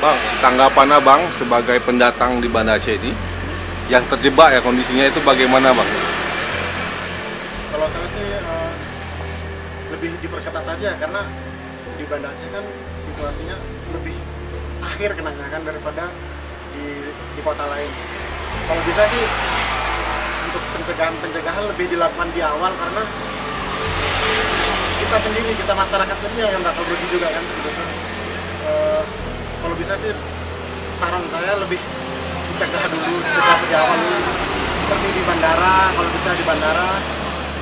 Bang, tanggapan Abang sebagai pendatang di Banda Aceh ini yang terjebak ya kondisinya itu bagaimana Bang? Kalau saya sih lebih diperketat aja karena di Banda Aceh kan situasinya lebih akhir kenanya kan daripada di kota lain. Kalau bisa sih untuk pencegahan lebih dilakukan di awal karena kita sendiri, kita masyarakat sendiri yang bakal rugi juga kan. Kalau bisa sih saran saya lebih dicegah di awal dulu. Seperti di bandara, kalau bisa di bandara,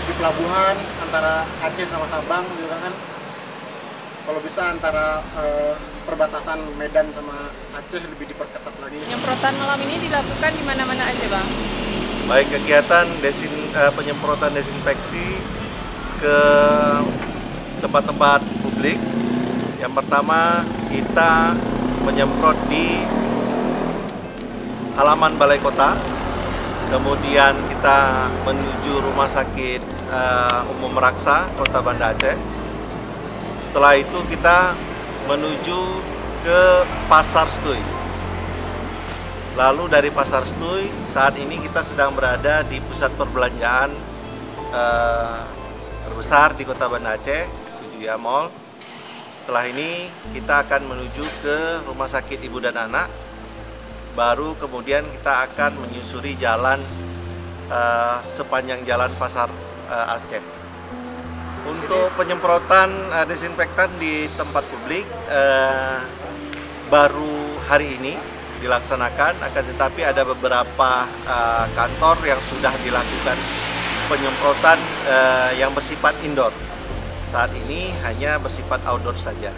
di pelabuhan antara Aceh sama Sabang juga kan. Kalau bisa antara perbatasan Medan sama Aceh lebih diperketat lagi. Penyemprotan malam ini dilakukan di mana-mana aja, Bang? Baik kegiatan penyemprotan desinfeksi ke tempat-tempat publik. Yang pertama kita menyemprot di halaman balai kota, kemudian kita menuju Rumah Sakit Umum Meraksa Kota Banda Aceh. Setelah itu kita menuju ke Pasar Stuy. Lalu dari Pasar Stuy, saat ini kita sedang berada di pusat perbelanjaan terbesar di Kota Banda Aceh, Sujuya Mall. Setelah ini kita akan menuju ke Rumah Sakit Ibu dan Anak. Baru kemudian kita akan menyusuri jalan sepanjang jalan Pasar Aceh. Untuk penyemprotan desinfektan di tempat publik baru hari ini dilaksanakan, akan tetapi ada beberapa kantor yang sudah dilakukan penyemprotan yang bersifat indoor. Saat ini hanya bersifat outdoor saja.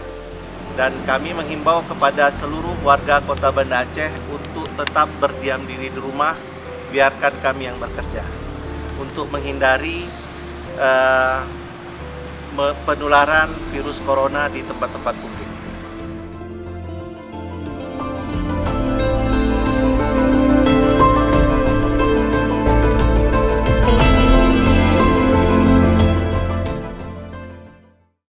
Dan kami menghimbau kepada seluruh warga Kota Banda Aceh untuk tetap berdiam diri di rumah, biarkan kami yang bekerja. Untuk menghindari penularan virus corona di tempat-tempat publik.